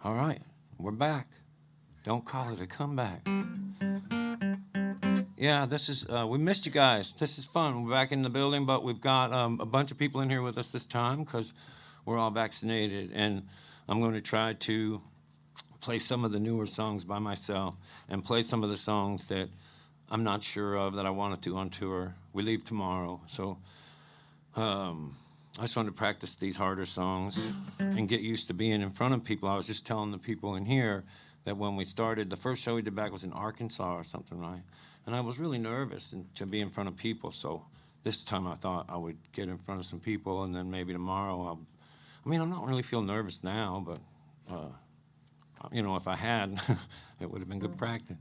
All right, we're back. Don't call it a comeback. Yeah, this is, we missed you guys. This is fun. We're back in the building, but we've got a bunch of people in here with us this time because we're all vaccinated. And I'm going to try to play some of the newer songs by myself and play some of the songs that I'm not sure of that I wanted to on tour. We leave tomorrow, so I just wanted to practice these harder songs and get used to being in front of people. I was just telling the people in here that when we started, the first show we did back was in Arkansas or something, right? And I was really nervous to be in front of people, so this time I thought I would get in front of some people, and then maybe tomorrow I'm not really feel nervous now, but if I had, it would have been good practice.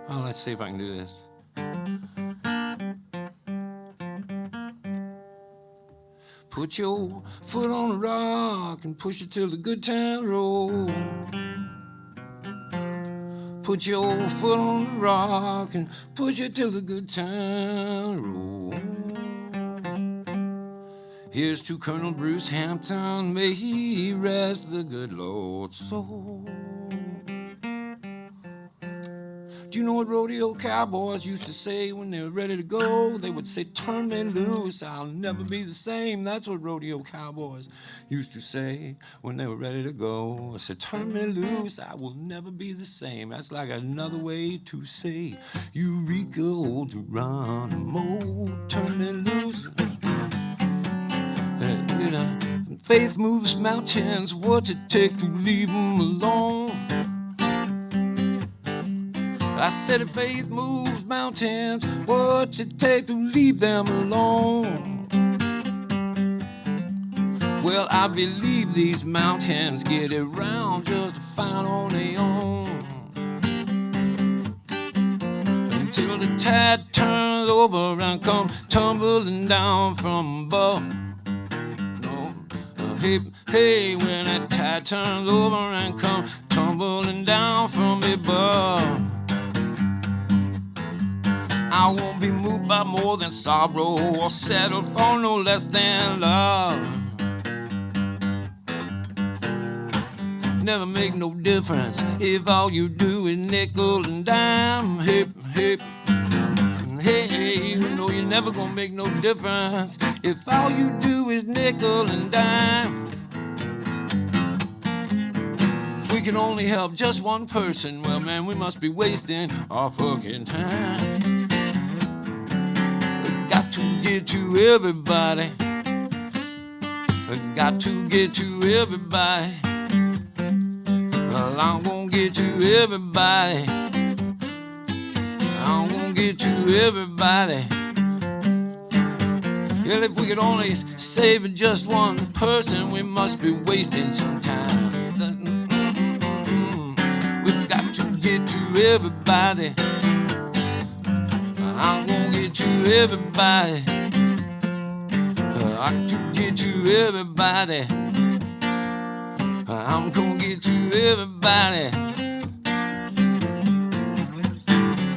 Oh, let's see if I can do this. Put your foot on the rock and push it till the good times roll. Put your foot on the rock and push it till the good times roll. Here's to Colonel Bruce Hampton, may he rest the good Lord's soul. Do you know what rodeo cowboys used to say when they were ready to go? They would say, turn me loose, I'll never be the same. That's what rodeo cowboys used to say when they were ready to go. I said, turn me loose, I will never be the same. That's like another way to say, Eureka, old Geronimo, turn me loose. Faith moves mountains, what's it take to leave them alone? I said if faith moves mountains, what's it take to leave them alone? Well, I believe these mountains get around just fine on their own. Until the tide turns over and comes tumbling down from above. Hey, when that tide turns over and comes tumbling down from above, I won't be moved by more than sorrow or settle for no less than love. Never make no difference if all you do is nickel and dime. Hip, hip, hey, you know you're never gonna make no difference if all you do is nickel and dime. If we can only help just one person, well, man, we must be wasting our fucking time. Got to get to everybody. Got to get to everybody. Well, I'm gonna get to everybody. I'm gonna get to everybody. Well, if we could only save just one person, we must be wasting some time. We've got to get to everybody. I'm gonna get to everybody. I to get to everybody. I'm gonna get to everybody.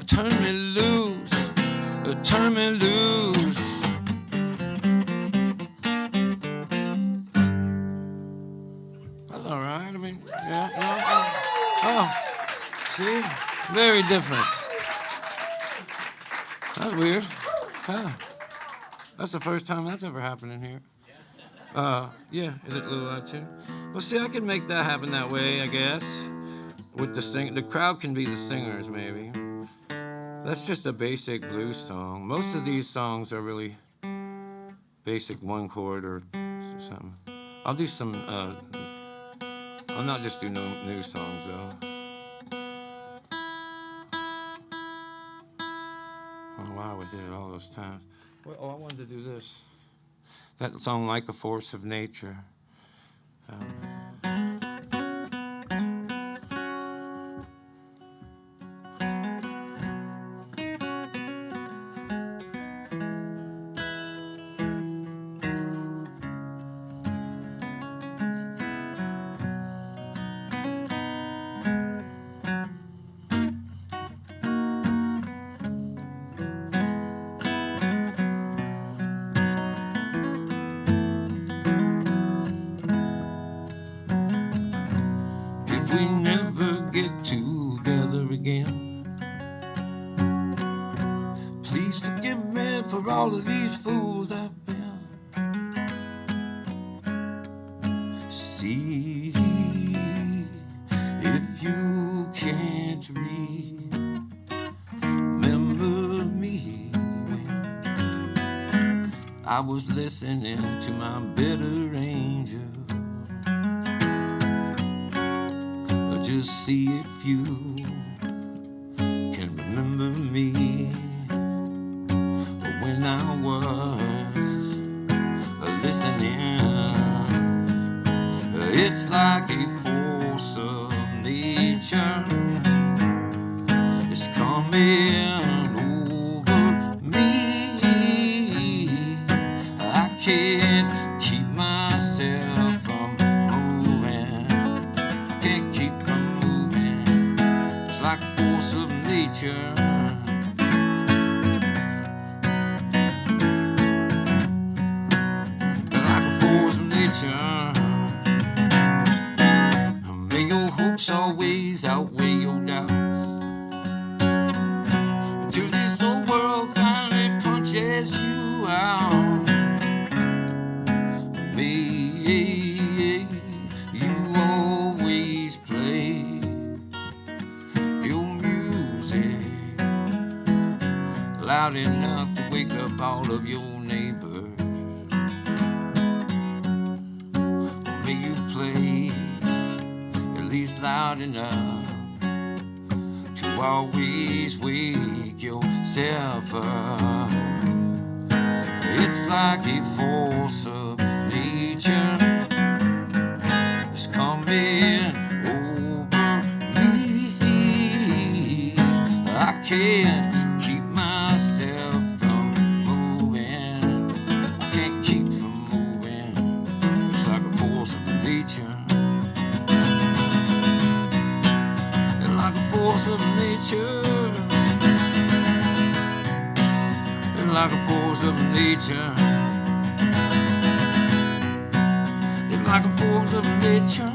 Turn me loose, turn me loose. That's all right. I mean, yeah. Oh, see, very different. That's weird. Huh. That's the first time that's ever happened in here. Yeah, is it a little loud too? Well, see, I can make that happen that way, I guess. With the crowd can be the singers, maybe. That's just a basic blues song. Most of these songs are really basic one chord or something. I'll do some, I'll not just do new songs, though. I don't know why I was here all those times. Well, I wanted to do this. That song, Like a Force of Nature. get together again. Please forgive me for all of these fools I've been. See, if you can't read, remember me when I was listening to my bitter angel. Just see if you can remember me when I was listening. It's like a force of nature. It's coming over me. I can't keep myself from moving. I can't keep from moving. It's like a force of nature. Like a force of nature. May your hopes always outweigh your doubts, until this old world finally punches you out. May you always play your music loud enough to wake up all of your neighbors. May you play at least loud enough to always wake yourself up. It's like a force of nature. It's coming over me. I can't keep myself from moving. I can't keep from moving. It's like a force of nature. Like a force of nature. Like a force of nature. Like a force of nature.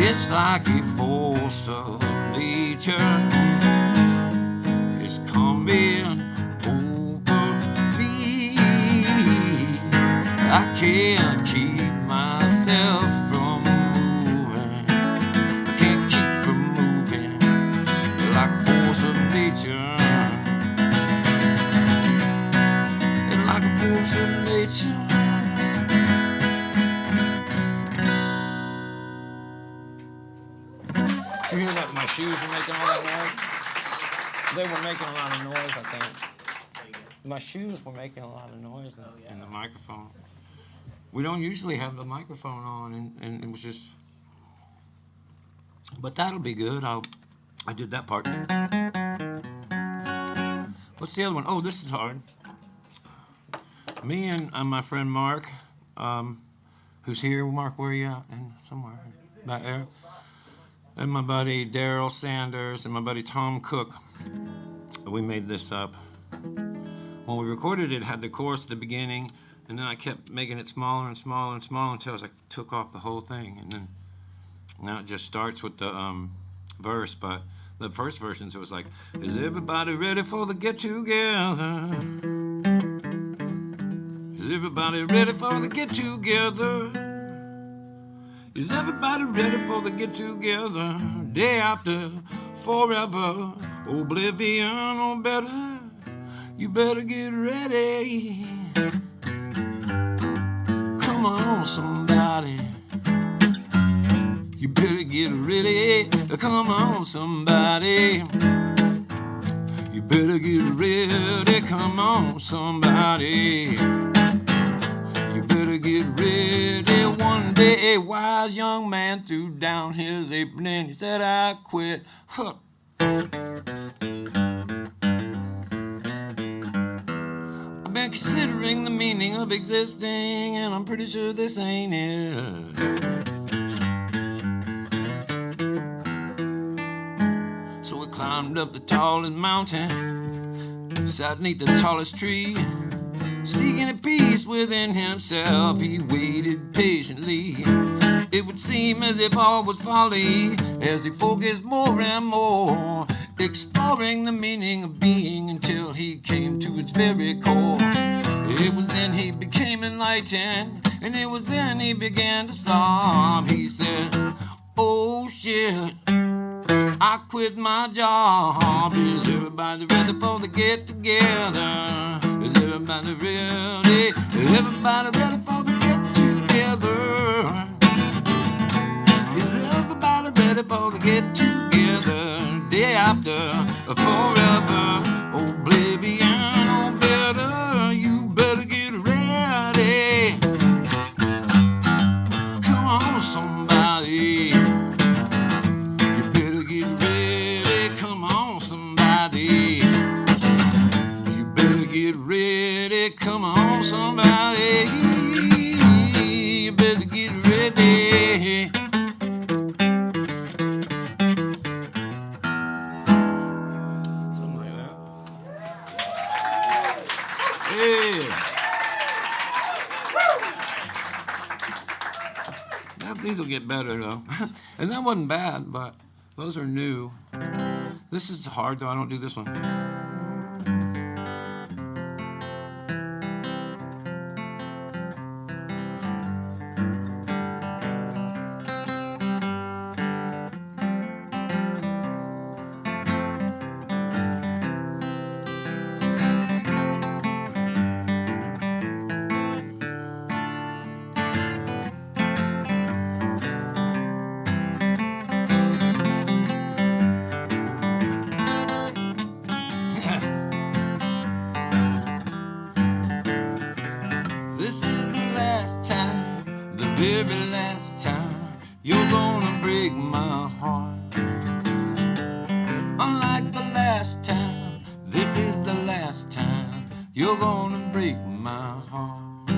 It's like a force of nature. It's coming over me. I can't keep myself from moving. I can't keep from moving. Like a force of nature. It's like a force of nature. You hear that my shoes were making all that noise? They were making a lot of noise, I think. My shoes were making a lot of noise in the microphone. We don't usually have the microphone on, and it was just... But that'll be good. I did that part. What's the other one? Oh, this is hard. Me and my friend Mark, who's here. Mark, where are you at? And somewhere back there. And my buddy Daryl Sanders and my buddy Tom Cook. We made this up. When we recorded it, it had the chorus at the beginning, and then I kept making it smaller and smaller and smaller until I took off the whole thing. And then now it just starts with the verse, but the first version, so it was like, is everybody ready for the get-together? Is everybody ready for the get-together? Is everybody ready for the get-together? Day after, forever, oblivion or better. You better get ready. Come on, somebody. You better get ready. Come on, somebody. You better get ready. Come on, somebody. You better get ready. One day a wise young man threw down his apron and he said, I quit. Huh. I've been considering the meaning of existing, and I'm pretty sure this ain't it. So we climbed up the tallest mountain, sat beneath the tallest tree. Seeking a peace within himself, he waited patiently. It would seem as if all was folly as he focused more and more, exploring the meaning of being until he came to its very core. It was then he became enlightened, and it was then he began to sob. He said, oh shit, I quit my job. Is everybody ready for the get together? Is everybody ready? Is everybody ready for the get together? Is everybody ready for the get together? Day after, forever. Oh, oblivion, oh, better. You better get ready. Come on, somebody. Get ready, come on, somebody. You better get ready. Something like that. Yeah. These will get better, though. And that wasn't bad, but those are new. This is hard, though. I don't do this one. This is the last time, the very last time you're gonna break my heart. Unlike the last time, this is the last time you're gonna break my heart.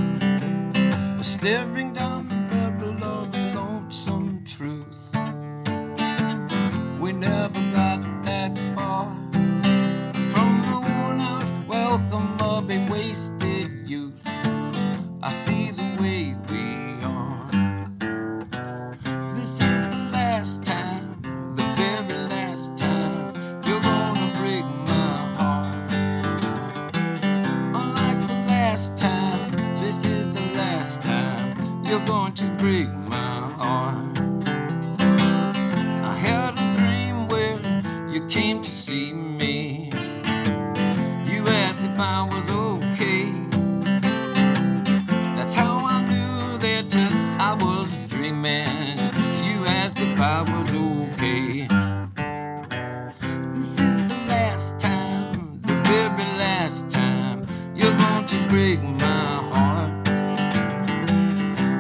Staring down the barrel of a lonesome truth, we never got that far from the worn out welcome of a wasted youth. I see the way we are. This is the last time, the very last time you're gonna break my heart. Unlike the last time, this is the last time you're going to break my heart. I had a dream where you came to see me. You asked if I was okay. That's how I knew that I was dreaming. You asked if I was okay. This is the last time, the very last time you're going to break my heart.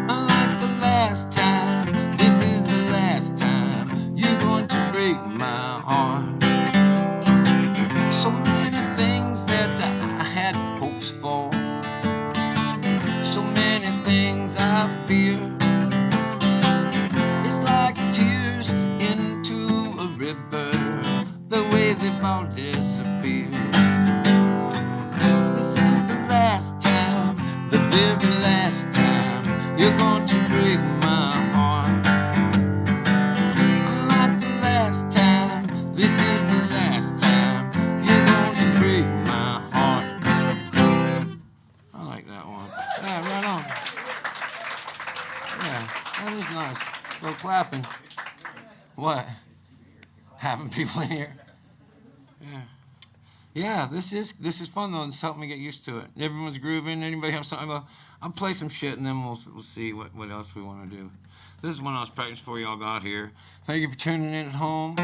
Unlike the last time, this is the last time you're going to break my heart. So many things that I had hopes for, so many things I fear. It's like tears into a river, the way they've all disappeared. This is the last time, the very last time you're going to break my heart. Unlike the last time, this is the last time you're going to break my heart. I like that one. Yeah, right on. Yeah, that is nice. A little clapping. What? Having people in here? Yeah. Yeah, this is fun though. It's helped me get used to it. Everyone's grooving. Anybody have something? I'll play some shit and then we'll see what else we want to do. This is one I was practicing before y'all got here. Thank you for tuning in at home.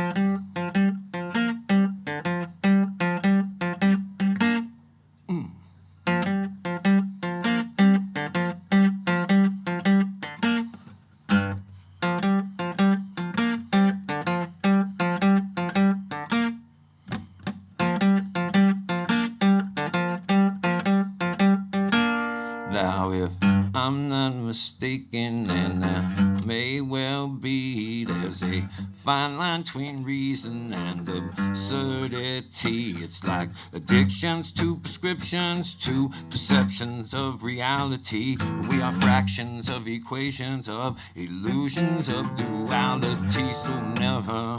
Now, if I'm not mistaken, and there may well be, there's a fine line between reason and absurdity. It's like addictions to prescriptions to perceptions of reality. We are fractions of equations of illusions of duality. So never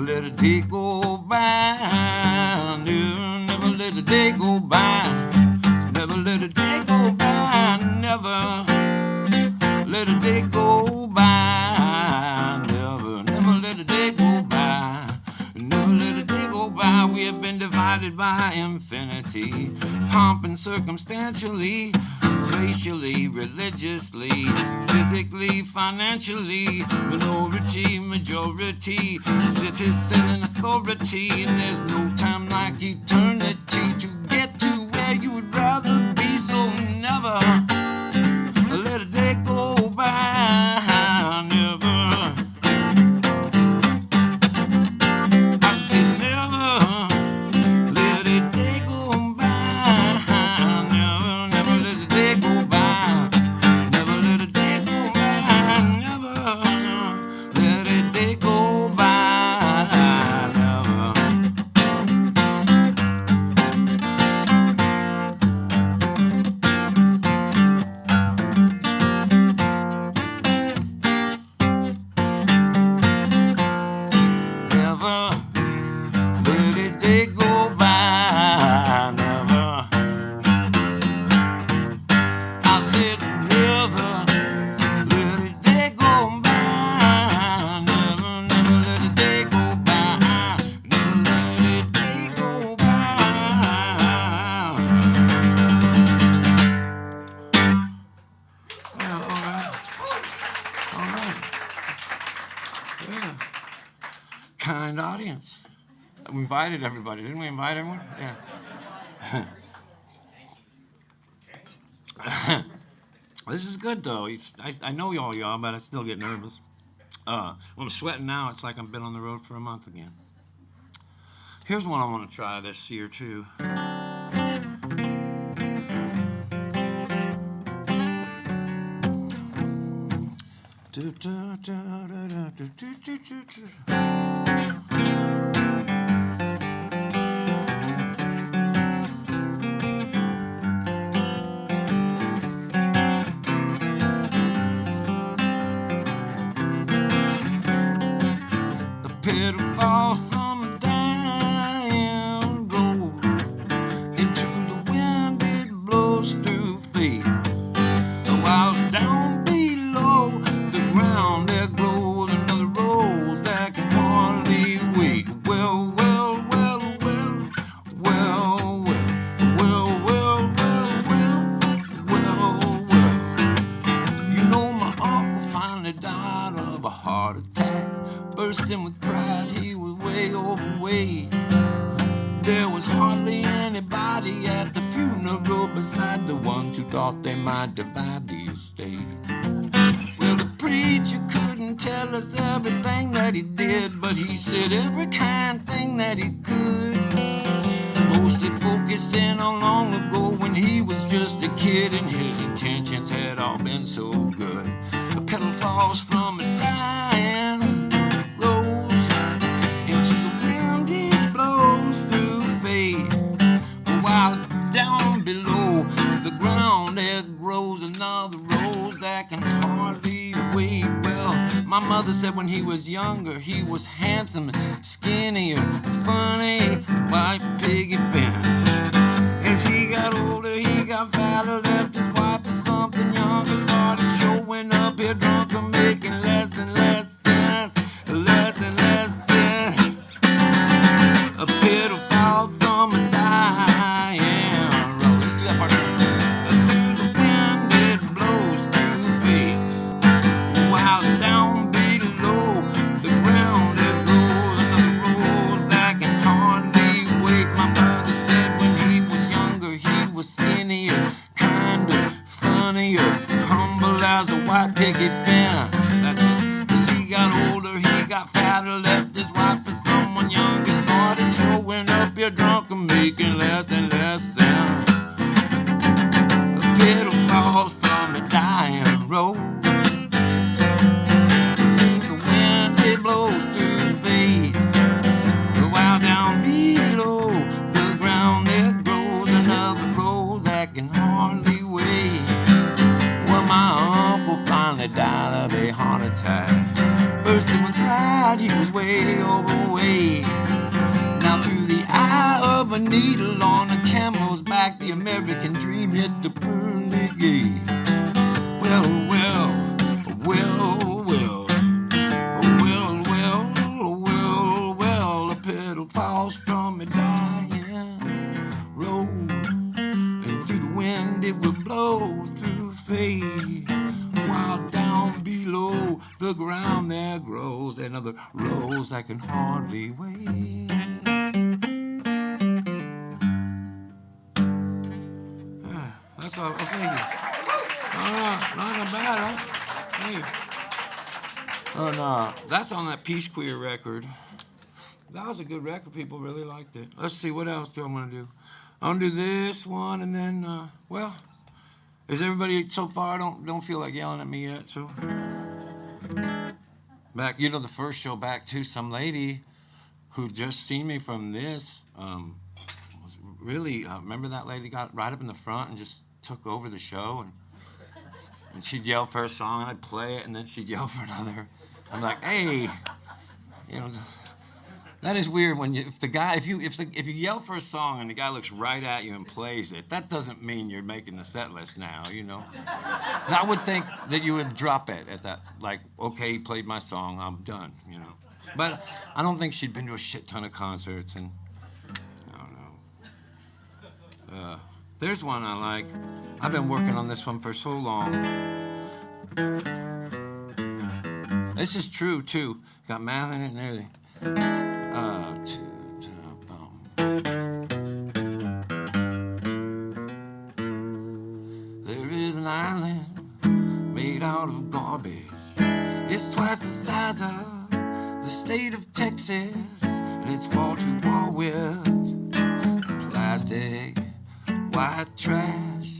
let a day go by. Never let a day go by. Never let a day go by. Never let a day go by. Never let a day go by. Never let a day go by. We have been divided by infinity. Pomp and circumstantially, racially, religiously, physically, financially, minority, majority, citizen and authority. And there's no time like eternity to get to where you would rather be. So never let a day go by. Never. I said never let a day go by. Never let a day go by. Never let a day go by. Never let a day go by. Never. Never let a day go by. Never. I said never let a day go by. Never let a day go by. Never let a day go by. Yeah, all right. All right. Yeah. Kind audience. We invited everybody. Didn't we invite everyone? Yeah. This is good though. I know y'all, but I still get nervous. I'm sweating now. It's like I've been on the road for a month again. Here's one I want to try this year too. A petal falls from a dying road. Into the wind it blows through feet. While down below the ground there grows another rose that can hardly wait. Well, well, well, well, well, well, well, well, well, well, well, well. You know my uncle finally died of a heart attack. Bursting with pride, he was way overweight. There was hardly anybody at the funeral beside the ones who thought they might divide the estate. Well, the preacher couldn't tell us everything that he did, but he said every kind thing that he could. Mostly focusing on long ago when he was just a kid and his intentions had all been so good. A petal falls from a dying rose. Into the wind it blows through fate. While down below the ground there grows another rose that can hardly wait. Well, my mother said when he was younger he was handsome, skinnier, funny, and white piggy fence. As he got older he got fatter, left his wife for something younger, started showing up here drunk and making less and less sense, less and less sense. A petal falls honey, you're humble as a white picket fence. That's it. As he got older, he got fatter, left his wife for someone younger, started showing up here drunk and making less and less sense. A pedal falls from a dying road. Through the wind it blows through the fade. While down below the ground there grows another rose that can hardly wait. Well, my uncle finally died of a heart attack. Bursting with pride, he was way overweight. Now through the eye of a needle on a camel's back, the American dream hit the pearly gate. Well, well, well, well, well, well, well, well, a pedal falls from a dying road, and through the wind it will blow through fade. While down below the ground there grows another rose that can hardly wait. That's all. Oh, thank you. Not bad, huh? Hey. And that's on that Peace Queer record. That was a good record. People really liked it. Let's see, what else do I want to do? I'm gonna do this one, and then, well, is everybody so far? Don't feel like yelling at me yet. So back, you know, the first show back to some lady who just seen me from this. Was really remember that lady got right up in the front and just took over the show, and she'd yell for a song, and I'd play it, and then she'd yell for another. I'm like, hey, you know, that is weird when you, if you yell for a song and the guy looks right at you and plays it, that doesn't mean you're making the set list now, you know. And I would think that you would drop it at that, like, okay, he played my song, I'm done, you know. But I don't think she'd been to a shit ton of concerts, and I don't know. There's one I like. I've been working on this one for so long. This is true, too. Got math in it and everything. There is an island made out of garbage. It's twice the size of the state of Texas, and it's wall to wall with plastic, white trash.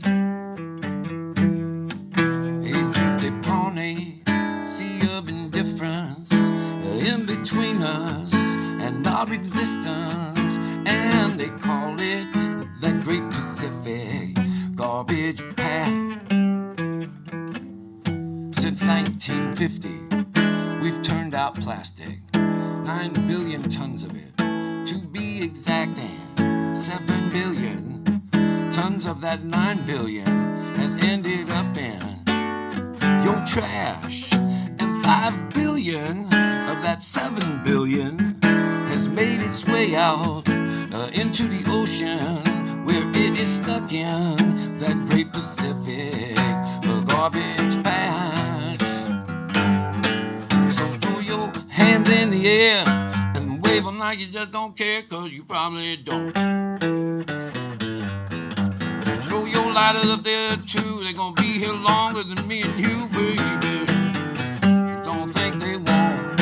A drifted pony, sea of indifference in between us and our existence, and they call it the Great Pacific Garbage Patch. Since 1950, we've turned out plastic, 9 billion tons of it, to be exact, and 7 billion tons of that 9 billion has ended up in your trash, and 5 billion of that 7 billion has made its way out into the ocean, where it is stuck in that Great Pacific Garbage Patch. So throw your hands in the air and wave them like you just don't care, 'cause you probably don't. Throw your lighters up there too, they're gonna be here longer than me and you, baby. Don't think they won't.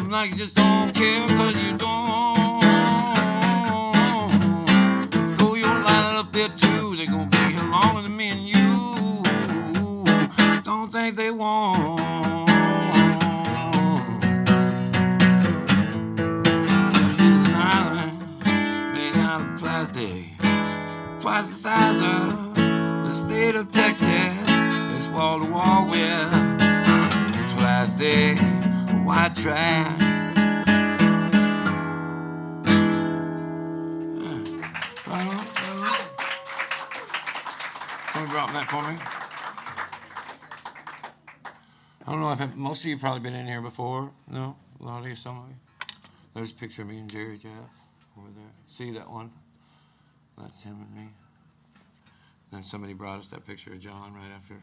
Like you just don't care, 'cause you don't. Throw your light up there too, they're gonna be here longer than me and you. Don't think they won't. There's an island made out of plastic, twice the size of the state of Texas. It's wall to wall with plastic, white trash. Somebody brought that for me. I don't know if most of you probably been in here before. No? A lot of you, some of you. There's a picture of me and Jerry Jeff over there. See that one? That's him and me. Then somebody brought us that picture of John right after.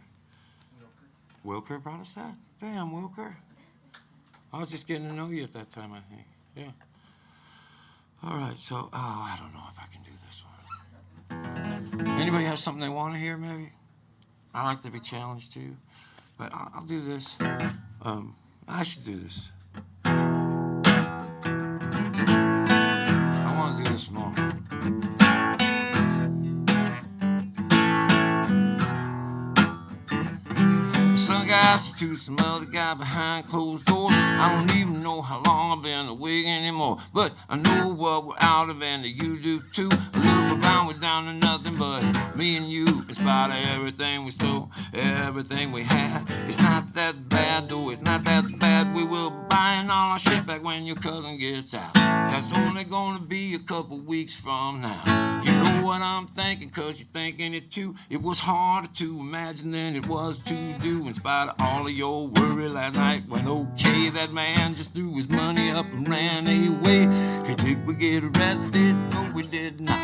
Wilker brought us that? Damn, Wilker. I was just getting to know you at that time, I think. Yeah. All right, so, I don't know if I can do this one. Anybody have something they want to hear, maybe? I like to be challenged, too. But I'll do this. I should do this. I want to do this more. Some guys to some other guy behind closed doors. I don't even know how long I've been awake anymore. But I know what we're out of and that you do too. A little around, we're down to nothing but me and you. In spite of everything we stole, everything we had. It's not that bad though, it's not that bad. We will buying all our shit back when your cousin gets out. That's only gonna be a couple weeks from now. You know what I'm thinking, cause you're thinking it too. It was harder to imagine than it was to do. In spite of all of your worry last night went okay. That man just threw his money up and ran away. Hey, did we get arrested? No, we did not.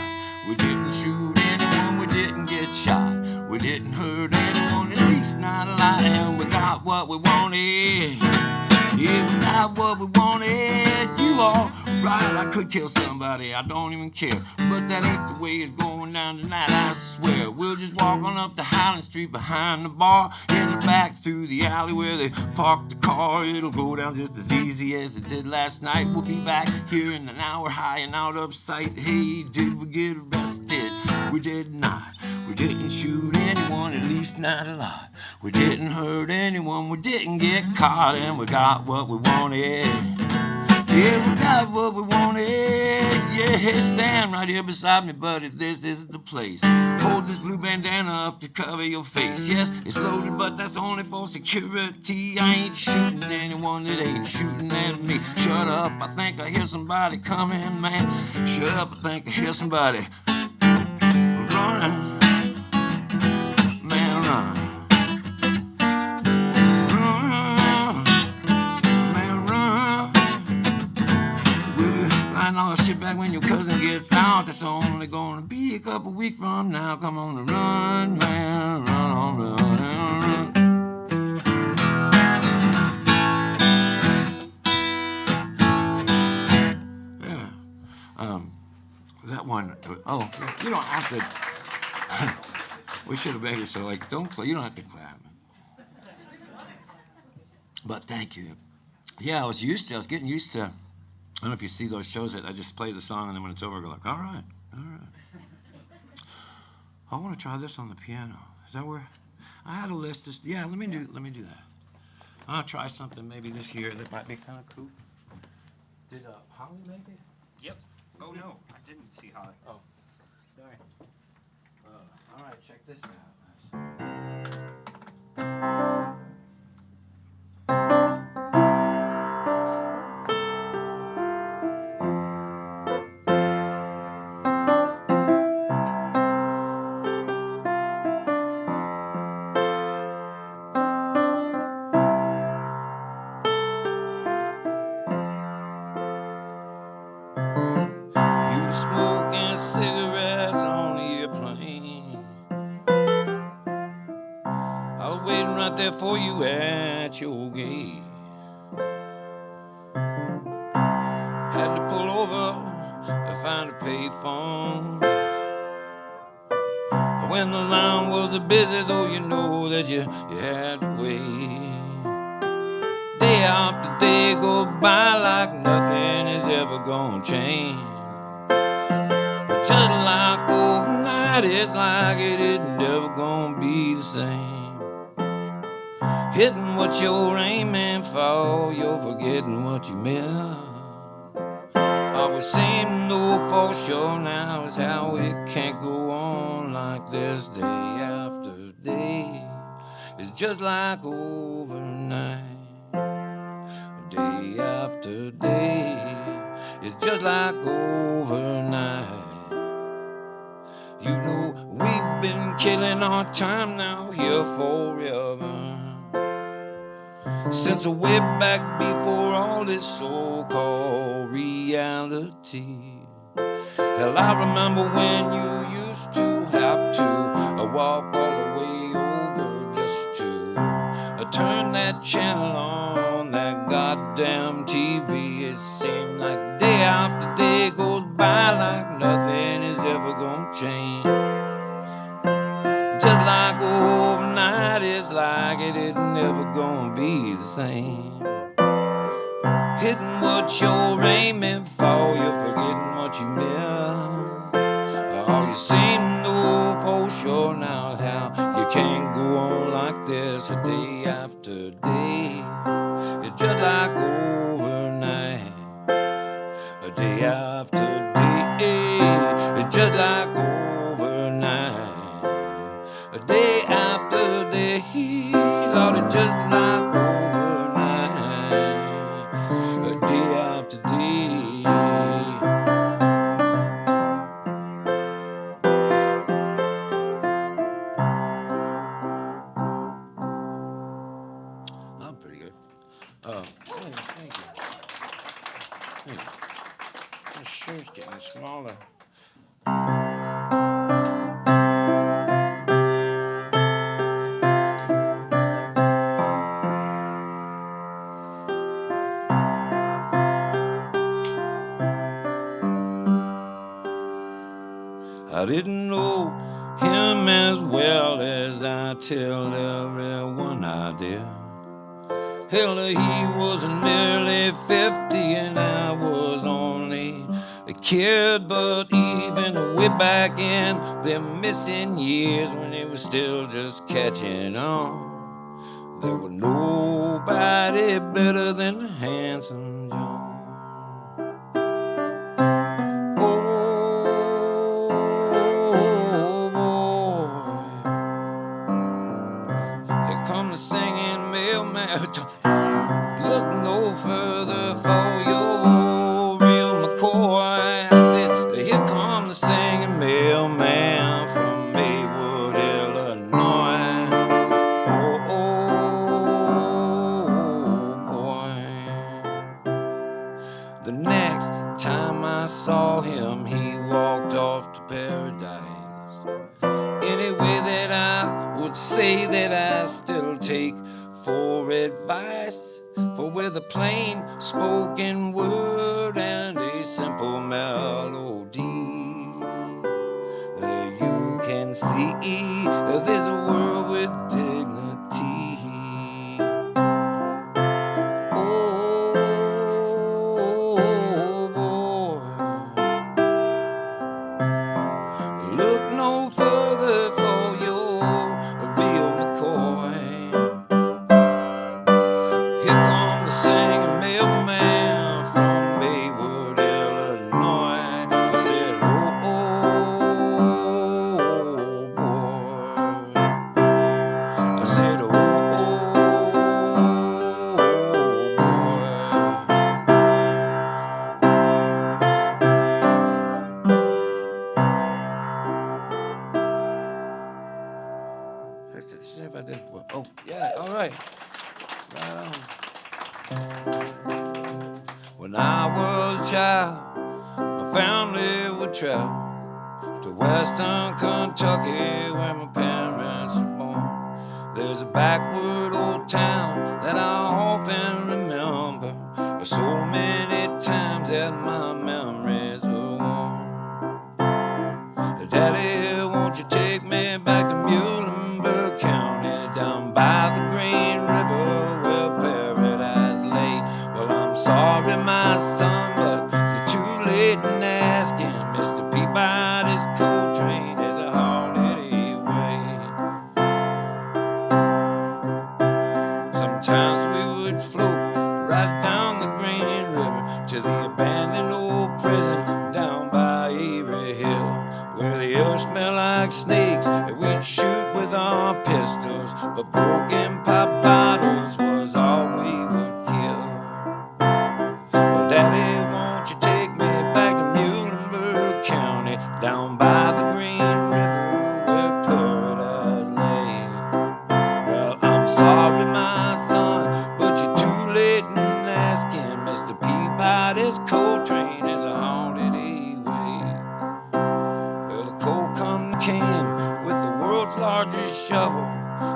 We didn't shoot anyone, we didn't get shot. We didn't hurt anyone, at least not a lot. And we got what we wanted. Yeah, we got what we wanted. You all right, I could kill somebody, I don't even care. But that ain't the way it's going down tonight, I swear. We'll just walk on up to Highland Street behind the bar. In the back through the alley where they parked the car. It'll go down just as easy as it did last night. We'll be back here in an hour high and out of sight. Hey, did we get arrested? We did not. We didn't shoot anyone, at least not a lot. We didn't hurt anyone, we didn't get caught. And we got what we wanted. Yeah, we got what we wanted. Yeah, stand right here beside me, buddy. This is the place. Hold this blue bandana up to cover your face. Yes, it's loaded, but that's only for security. I ain't shooting anyone that ain't shooting at me. Shut up, I think I hear somebody coming, man. Shut up, I think I hear somebody running. Man, run. All the shit back when your cousin gets out. That's only gonna be a couple weeks from now. Come on and run, man, run on, run. Yeah, that one. Oh, you don't have to. We should have made it so like don't. You don't have to clap. But thank you. Yeah, I was getting used to. I don't know if you see those shows that I just play the song and then when it's over, I go like, all right. I want to try this on the piano. Is that where? I had a list. Yeah, let me do that. I'll try something maybe this year that might be kind of cool. Did Holly make it? Yep. Oh no, I didn't see Holly. Oh, Sorry. All right, check this out. Smoking cigarettes on the airplane. I was waiting right there for you at your gate. Had to pull over to find a payphone. When the line was busy, though, you know that you had to wait. Day after day go by like nothing is ever gonna change. Just like overnight, it's like it is never gonna be the same. Hitting what you're aiming for, you're forgetting what you meant. All we seem to know for sure now is how it can't go on like this day after day. It's just like overnight, day after day. It's just like overnight. You know, we been killing our time now here forever. Since way back before all this so-called reality. Hell, I remember when you used to have to walk all the way over just to turn that channel on that goddamn TV. It seemed like day after day goes by like nothing is ever gonna change. Just like overnight, it's like it isn't never gonna be the same. Hitting what you're aiming for, you're forgetting what you missed. All you seem to know for sure now is how you can't go on like this a day after day. It's just like overnight, a day after day. It's just like overnight, a day after day. Lord, it's just like overnight, a day after day. I'm pretty good. Thank you. Thank you. My shirt's getting smaller. I didn't know him as well as I tell everyone I did. Hell, he was nearly 50 and I was only a kid. But even way back in them missing years when he was still just catching on, there was nobody better than the handsome John. Come the singing mailman. Look no further for your real McCoy. I said, here come the singing mailman from Maywood, Illinois. Boy. The next time I saw him, he walked off to paradise. Any way that I would say that I still take for advice, for with a plain spoken word and a simple melody, you can see there's a world with dignity. Oh boy, look no further for your real McCoy. Here come the singing mailman from Maywood, Illinois. I said, oh boy. I said, oh boy. Let's see if I did well. Oh, yeah, all right. Right on. When I was a child, my family would travel to western Kentucky where my parents were born. There's a backward old town that I often remember. So many times that my memories were worn. Daddy, won't you take me back to Muhlenberg County, down by the Green River where paradise lay? Well, I'm sorry, my son, but you're too late in asking. Mr. Peabody's coal train is a hard-headed way. Sometimes we would float right down the Green River to the abandoned old prison down by Avery Hill, where the air smelled like snakes and we'd shoot with our pistols, but broken pop bottles was all we would kill. Well, Daddy, won't you take me back to Muhlenberg County, down by the Green River where came with the world's largest shovel.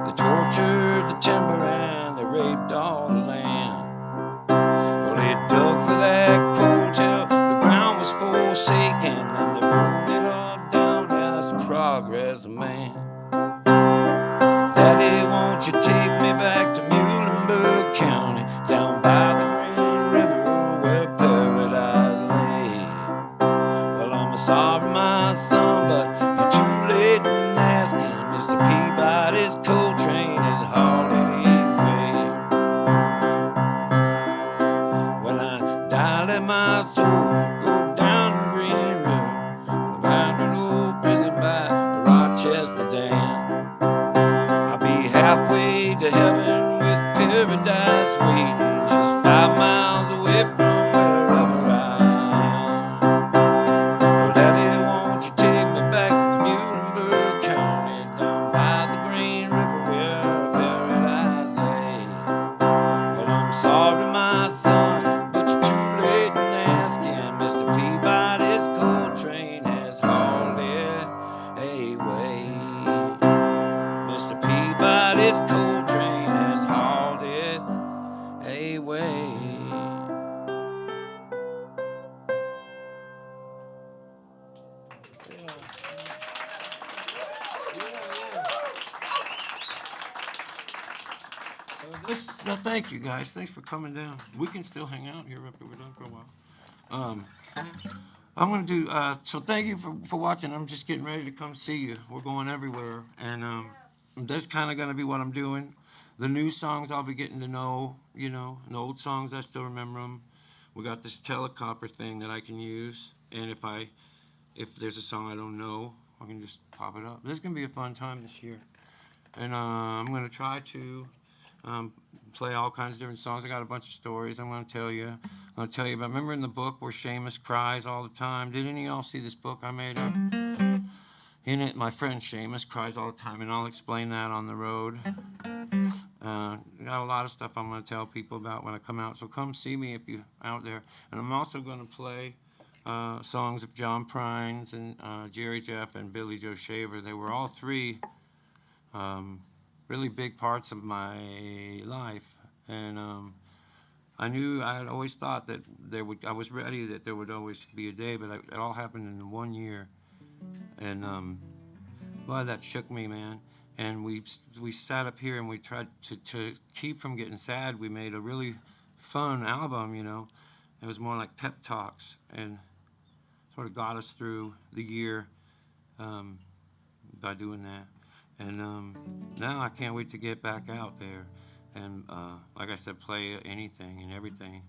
They tortured the timber and they raped all the land. Well, they dug for that coal till the ground was forsaken, and they rolled it all down as the progress of man. Daddy, won't you take me back to Muhlenberg County, down by the Green River where paradise lay? Well, I'm sorry, my son, but you're too late in asking. Mr. Peabody's coal train is hardly away. When I die, let my soul go down the Green River, around an old prison by Rochester Dam. I'll be halfway to heaven with paradise waiting, just 5 miles away from wherever I am. Well, Daddy, won't you take me back to Muhlenberg County, down by the Green River where paradise lay? Well, I'm sorry, my son, but you're too late in asking. Mr. Peabody's coal train has hauled it away. Mr. Peabody's coal train has hauled it away. Thank you guys. Thanks for coming down. We can still hang out here after we're done for a while. I'm gonna do. So thank you for watching. I'm just getting ready to come see you. We're going everywhere, and that's kind of gonna be what I'm doing. The new songs I'll be getting to know, you know, and the old songs I still remember them. We got this telecopper thing that I can use, and if there's a song I don't know, I can just pop it up. This is gonna be a fun time this year, and I'm gonna try to play all kinds of different songs. I got a bunch of stories I'm gonna tell you. I'm gonna tell you about. Remember in the book where Seamus cries all the time? Did any of y'all see this book I made up? In it, my friend Seamus cries all the time, and I'll explain that on the road. Got a lot of stuff I'm going to tell people about when I come out, so come see me if you're out there. And I'm also going to play songs of John Prines and Jerry Jeff and Billy Joe Shaver. They were all three really big parts of my life, and I had always thought that I was ready that there would always be a day, but it all happened in 1 year. And boy, that shook me, man. And we sat up here and we tried to keep from getting sad. We made a really fun album, you know. It was more like pep talks, and sort of got us through the year by doing that. And now I can't wait to get back out there and, like I said, play anything and everything.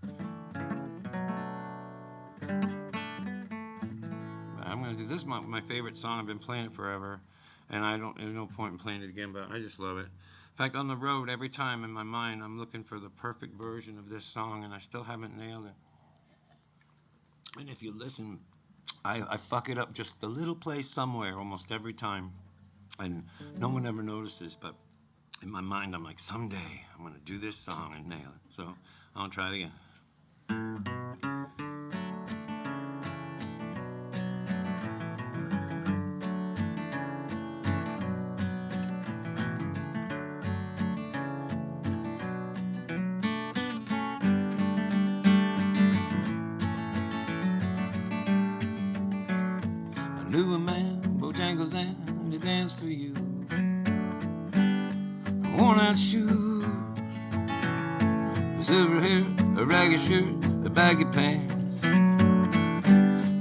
I'm going to do this is my favorite song. I've been playing it forever, and there's no point in playing it again, but I just love it. In fact, on the road, every time in my mind, I'm looking for the perfect version of this song, and I still haven't nailed it. And if you listen, I fuck it up just a little place somewhere almost every time, and no one ever notices, but in my mind, I'm like, someday I'm going to do this song and nail it. So I'll try it again. Knew a man, Bojangles, and he danced for you. Worn out shoes, silver hair, a ragged shirt, a baggy pants, a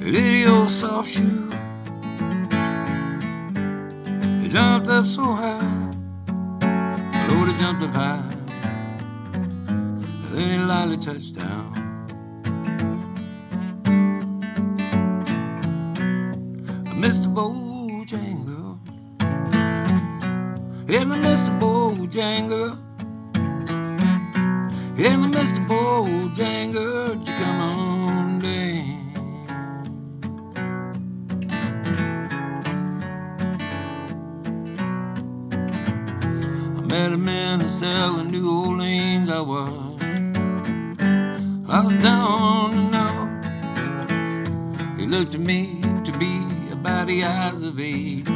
little old soft shoe. He jumped up so high, the Lord, he jumped up high, and then he lightly touched down. Mr. Bojangle, yeah, Mr. Bojangle, yeah, Mr. Bojangle, you come on down. I met a man in cell in New Orleans. I was down and out. He looked at me to be about the eyes of age.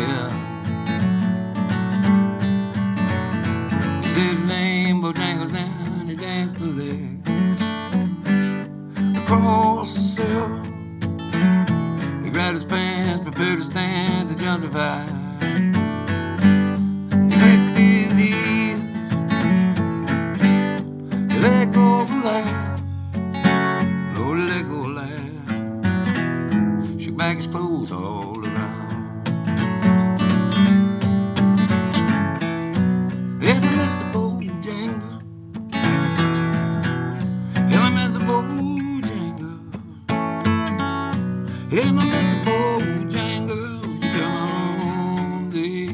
yeah. He said his name, Bojangles, and he danced the leg across the cell. He grabbed his pants, prepared his stance, and jumped high. He licked his heels, he let go of laugh, Lord, let go of laugh. Shook back his clothes all around. Hey, Mr. Bojangles, hey, Mr. Bojangles, hey, Mr. Bojangles, come on, dear.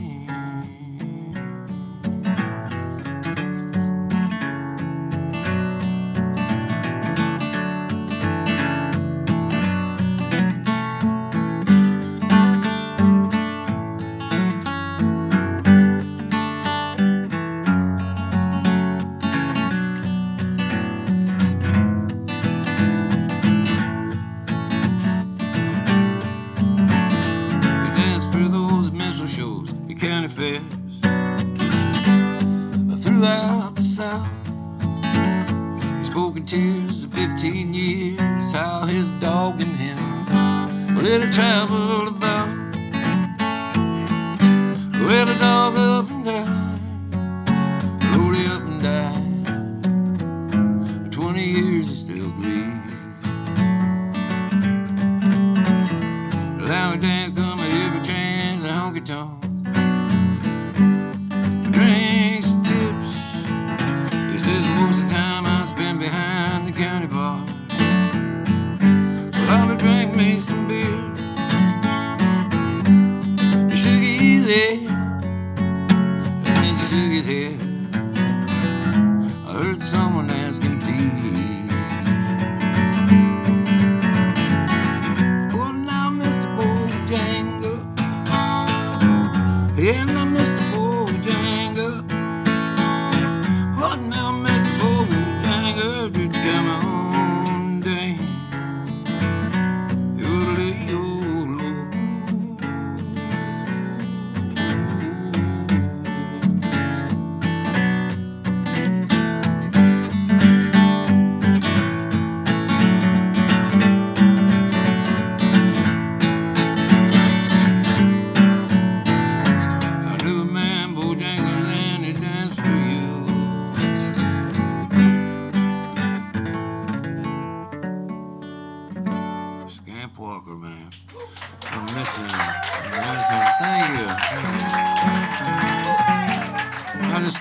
County fairs throughout the South. He spoke in tears of 15 years, how his dog and him, well, they traveled about. Well, the dog up and died, Lordy up and died. For 20 years he still grieves. Allow me dance, come every chance, a honky tonk. Drinks and tips. He says most of the time I spend behind the county bar. Well, I'll drink me some beer. He shook his head, and then he shook his head. I heard someone ask him, please. Well, now, Mr. Bojangles, yeah, now, Mr. Bojangles. What now, Mr. Bojangles? Did you come on down? I knew a man, Bojangles, and he danced for you. Scamp Walker, man. I'm missing him. Thank you.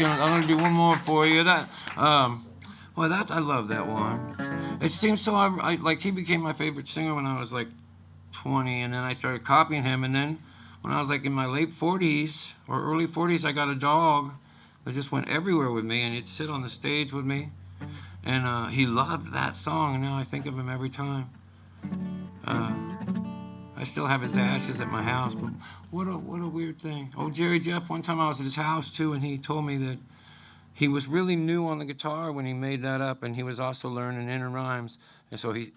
I'm gonna do one more for you. That, well, that I love that one. It seems so. Like he became my favorite singer when I was like 20, and then I started copying him, and then when I was like in my late 40s or early 40s, I got a dog that just went everywhere with me, and he'd sit on the stage with me, and he loved that song. And now I think of him every time. I still have his ashes at my house, but what a weird thing. Oh, Jerry Jeff, one time I was at his house too, and he told me that he was really new on the guitar when he made that up, and he was also learning inner rhymes, and so he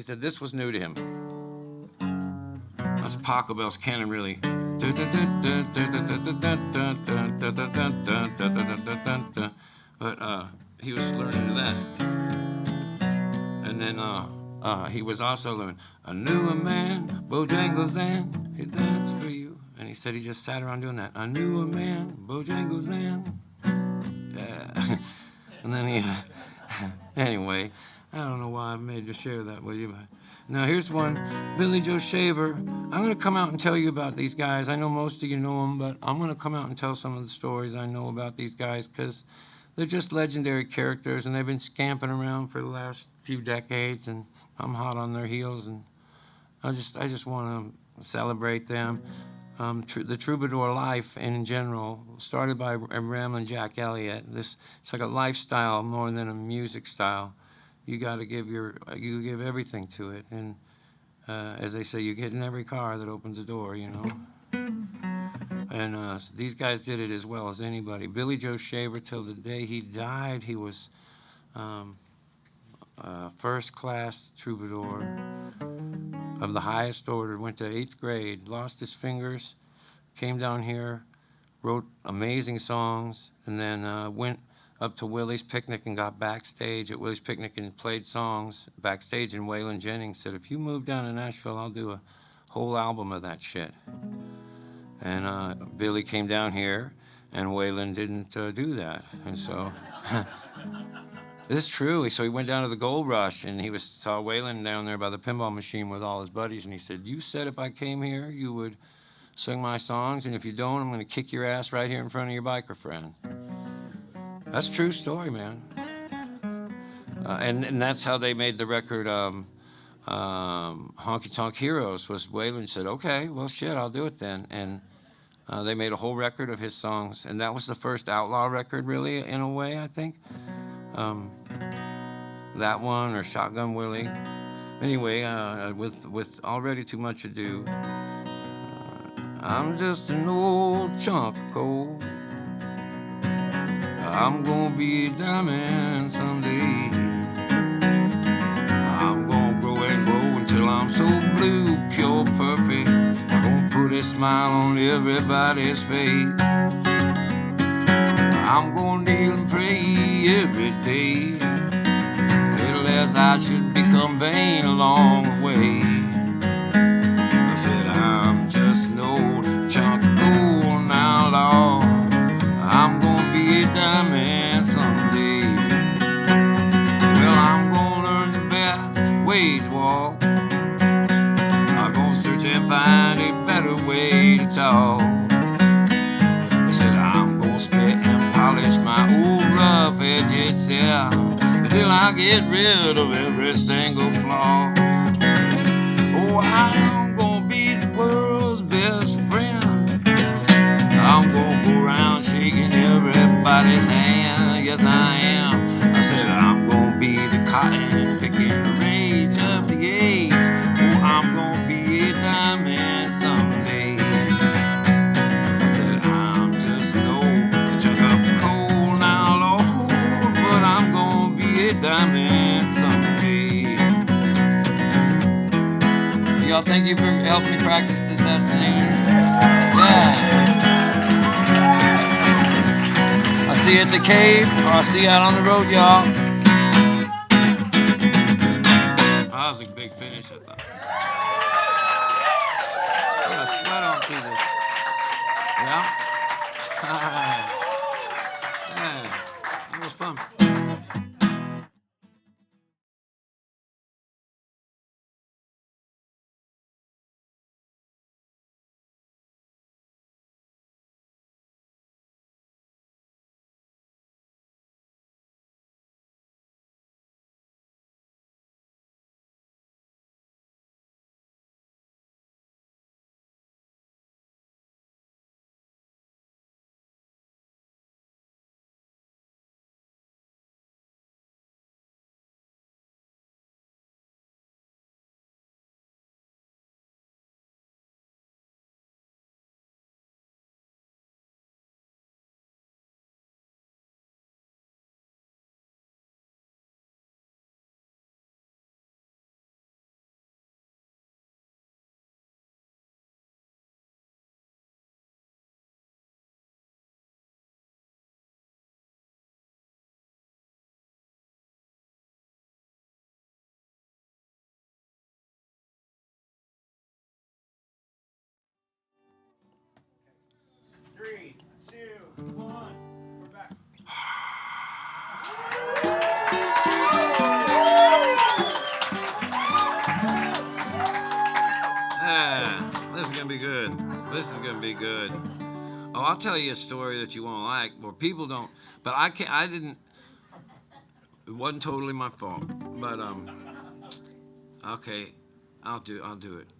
said this was new to him. That's Paco Bell's Canon, really. But he was learning that, and then he was also learning, I knew a man, Bojangles, and he danced for you. And he said he just sat around doing that. I knew a man, Bojangles, and yeah. And then he, anyway, I don't know why I made to share that with you. But now here's one, Billy Joe Shaver. I'm going to come out and tell you about these guys. I know most of you know them, but I'm going to come out and tell some of the stories I know about these guys because they're just legendary characters, and they've been scamping around for the last few decades, and I'm hot on their heels, and I just want to celebrate them. The troubadour life in general, started by Ramblin' Jack Elliott. It's like a lifestyle more than a music style. You got to give everything to it, and as they say, you get in every car that opens the door, you know. And these guys did it as well as anybody. Billy Joe Shaver, till the day he died, he was first-class troubadour of the highest order. Went to 8th grade, lost his fingers came down here, wrote amazing songs, and then went up to Willie's Picnic and got backstage at Willie's Picnic and played songs backstage. And Waylon Jennings said, if you move down to Nashville, I'll do a whole album of that shit. And Billy came down here, and Waylon didn't do that. And so, this is true. So he went down to the Gold Rush, and he saw Waylon down there by the pinball machine with all his buddies, and he said, you said if I came here, you would sing my songs, and if you don't, I'm going to kick your ass right here in front of your biker friend. That's a true story, man. And that's how they made the record Honky Tonk Heroes. Was Waylon said, okay, well, shit, I'll do it then. And they made a whole record of his songs. And that was the first outlaw record, really, in a way, I think. That one or Shotgun Willie. Anyway, with Already Too Much Ado, I'm just an old chunk of coal. I'm gonna be a diamond someday. I'm gonna grow and grow until I'm so blue, pure, perfect. I'm gonna put a smile on everybody's face. I'm gonna kneel and pray every day, little as I should become vain along the way. I said I'm just an old chunk of coal now, Lord. I'm gonna be a diamond someday. Well, I'm gonna learn the best way to walk. I'm gonna search and find a better way to talk. I said I'm gonna spit and polish my old rough-edged self until I get rid of every single flaw. Oh, I'm gonna be the world's best friend. I'm gonna go around shaking everybody's hand. Yes, I am. I said I'm gonna be the cotton picking rage of the age. Oh, I'm gonna be a diamond someday. I said I'm just an old chunk of coal now, Lord, but I'm gonna be a diamond someday. Y'all, thank you for helping me practice this afternoon. Yeah. I'll see you at the cave, or I'll see you out on the road, y'all. That was a big finish, I thought. I got sweat on through this. Yeah? Yeah, that was fun. Three, two, one. We're back. This is gonna be good. This is gonna be good. Oh, I'll tell you a story that you won't like, or people don't. But I can't. I didn't. It wasn't totally my fault. But okay, I'll do it.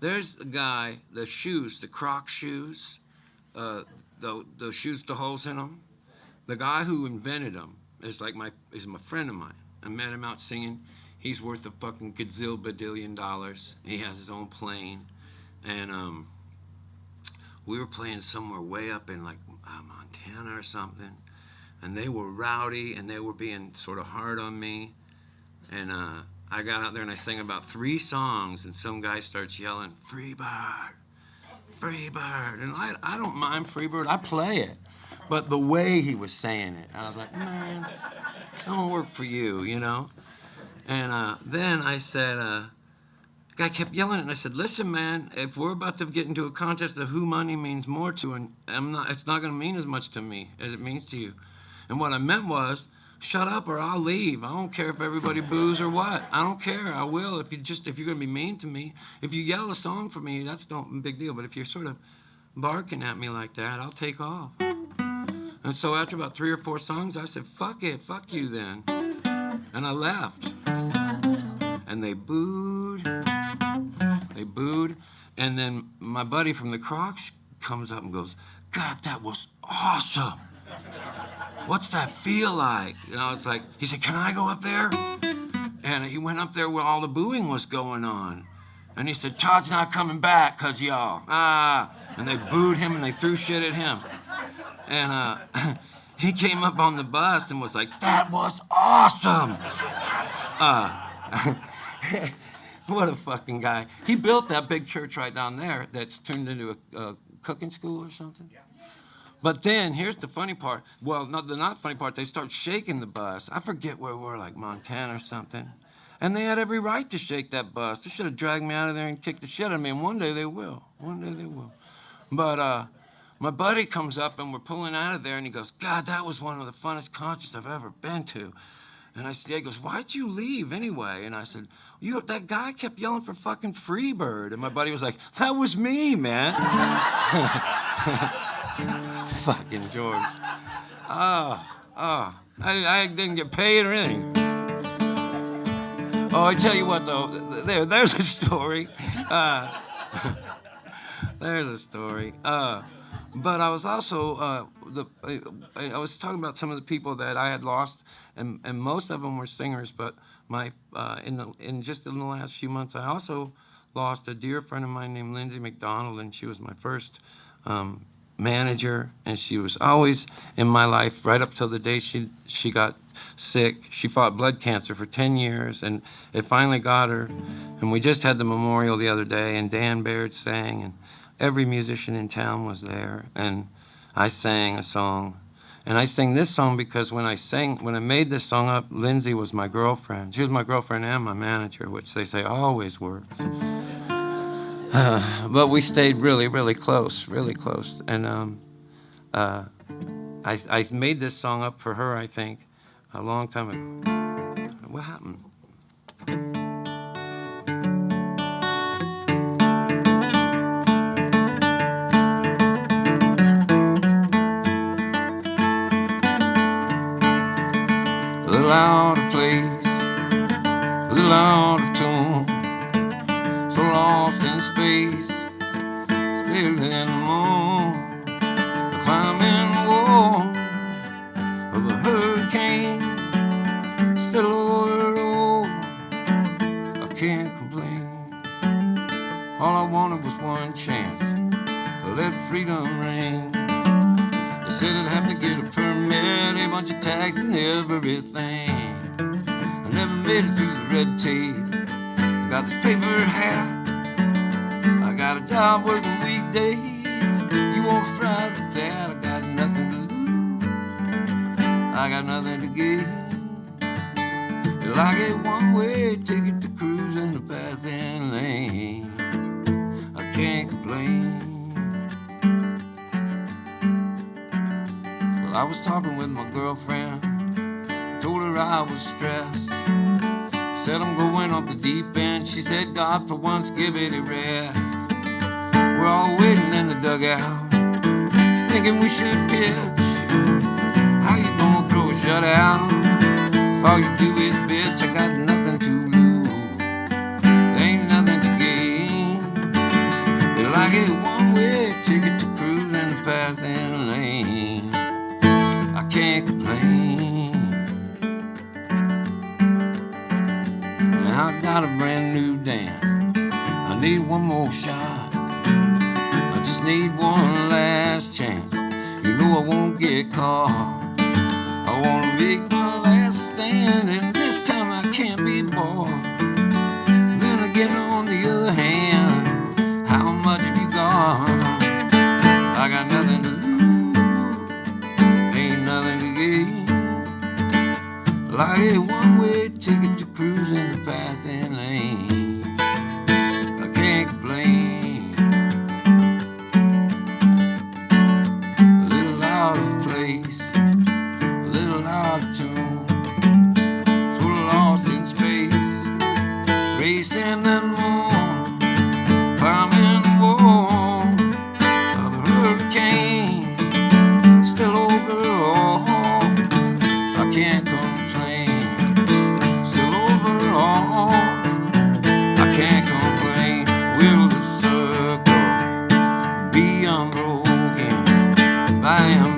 There's a guy. The shoes, the Crocs shoes, the shoes with the holes in them. The guy who invented them is is my friend of mine. I met him out singing. He's worth a fucking gazillion dollars. He has his own plane, and we were playing somewhere way up in Montana or something, and they were rowdy and they were being sort of hard on me, and I got out there and I sang about 3 songs, and some guy starts yelling, "Free bird, Freebird. And I don't mind Freebird. I play it. But the way he was saying it, I was like, man, I don't work for you, you know? And then I said, guy kept yelling, and I said, listen, man, if we're about to get into a contest of who money means more to, and it's not going to mean as much to me as it means to you. And what I meant was, shut up or I'll leave. I don't care if everybody boos or what. I don't care. I will if you're going to be mean to me. If you yell a song for me, that's no big deal. But if you're sort of barking at me like that, I'll take off. And so after about 3 or 4 songs, I said, fuck it, fuck you then. And I left. And they booed. They booed. And then my buddy from the Crocs comes up and goes, God, that was awesome. What's that feel like? And I was like, he said, can I go up there? And he went up there where all the booing was going on. And he said, Todd's not coming back because y'all. And they booed him and they threw shit at him. And he came up on the bus and was like, that was awesome. What a fucking guy. He built that big church right down there that's turned into a cooking school or something. But then, here's the funny part. Well, the not funny part, they start shaking the bus. I forget where we were, like Montana or something. And they had every right to shake that bus. They should have dragged me out of there and kicked the shit out of me. And one day they will. One day they will. But my buddy comes up and we're pulling out of there and he goes, God, that was one of the funnest concerts I've ever been to. And I said, he goes, why'd you leave anyway? And I said, that guy kept yelling for fucking Freebird. And my buddy was like, that was me, man. Fucking George. I didn't get paid or anything. Oh, I tell you what, though, there's a story. There's a story. But I was also, I was talking about some of the people that I had lost, and most of them were singers, but in just in the last few months, I also lost a dear friend of mine named Lindsay McDonald, and she was my first manager, and she was always in my life right up till the day she got sick. She fought blood cancer for 10 years, and it finally got her, and we just had the memorial the other day, and Dan Baird sang, and every musician in town was there, and I sang a song. And I sang this song because when I made this song up, Lindsay was my girlfriend. She was my girlfriend and my manager, which they say always works. But we stayed really, really close, really close. And I made this song up for her, I think, a long time ago. What happened? A little out of place, a little out of tune, so lost in space, still in the moon, a climbing wall of a hurricane, still over it all. I can't complain. All I wanted was one chance to let freedom ring. They said I'd have to get a permit, a bunch of tags and everything. I never made it through the red tape. I got this paper hat, I got a job working weekdays. You won't fry with that, I got nothing to lose, I got nothing to give. Till I get one-way ticket to cruise in the passing lane. I can't complain. Well, I was talking with my girlfriend, I told her I was stressed. Said I'm going off the deep end. She said, God, for once, give it a rest. We're all waiting in the dugout, thinking we should pitch. How you gonna throw a shutout if all you do is bitch? I got nothing to lose, ain't nothing to gain. Till I get one-way ticket to cruise in the passing lane. I can't complain. Now I got a brand new dance, I need one more shot, I just need one last chance. You know I won't get caught, I wanna make my last stand, and this time I can't be bought. Then again, on the other hand, how much have you got?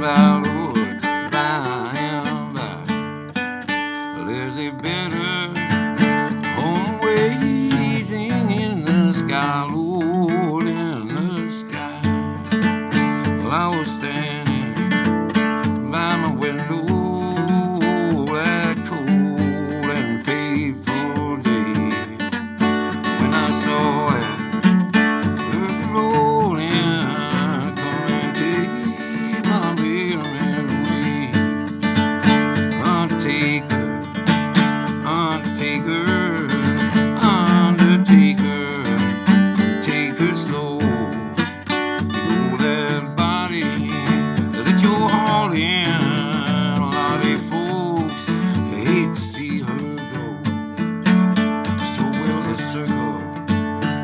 by, Lord, by and by. There's a better home waiting in the sky, Lord, in the sky. Well, I was standing by my window that cold and faithful day when I saw it rolling, come and take my memory away. Undertaker, undertaker, undertaker, take her slow. You know that body that you're hauling, a lot of folks hate to see her go. So will the circle,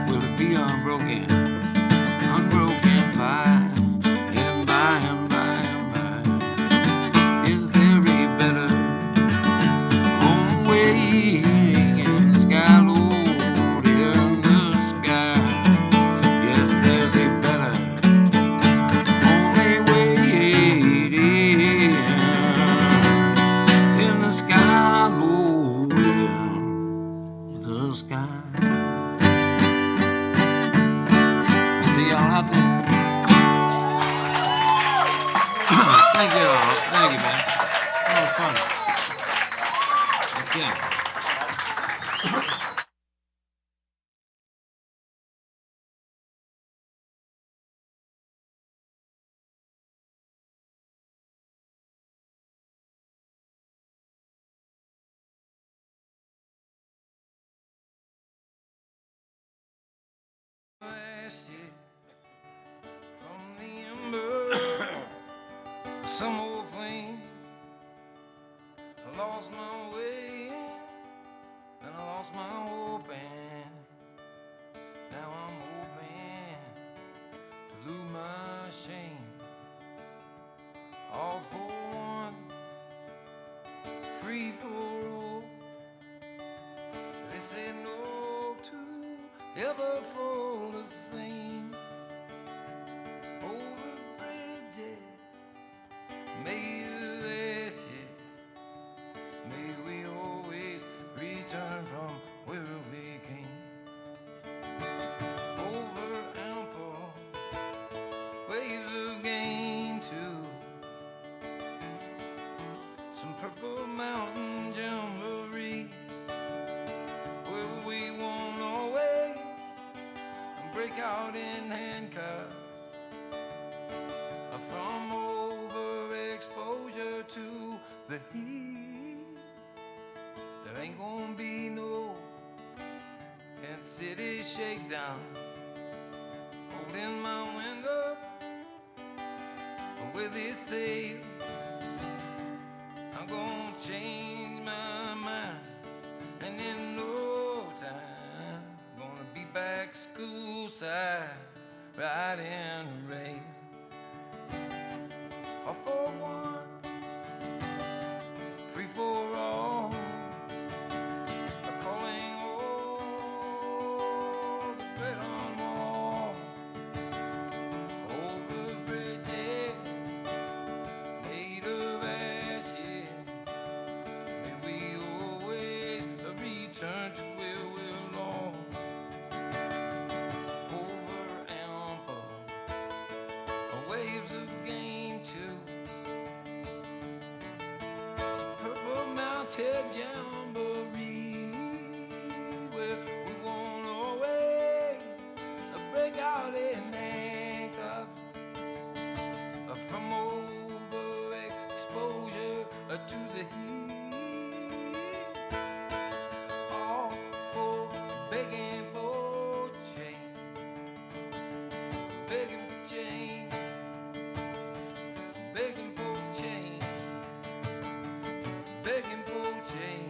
will it be unbroken? Unbroken by and by and by and by. Is there a better home waiting in the sky, Lord, in the sky? Yes, there's a better home waiting in the sky, Lord, in the sky. See y'all out there. Thank you all. Thank you, man. That was fun. Okay. From the ember, some old flame. I lost my way, and I lost my hope, and now I'm hoping to lose my shame. All for one, free for all. They say no to ever fall the same. Over bridges made of ashes, may we always return from where we came. Over ample waves of gain too, some purple mountain jamboree, where we won't always break out in handcuffs from overexposure to the heat. There ain't gonna be no tent city shakedown. Holding my window with this sail, I'm gonna change my mind, and in no time gonna be back school side, riding the rail. All for one, free for all, calling all the great on wall. Over bridges made of ashes, may we always return to where we belong. Over ample waves of gain too, some purple mounted jamboree, where we won't always break out in handcuffs from overexposure to the heat. All for begging for change, begging for change, begging for change, begging for change.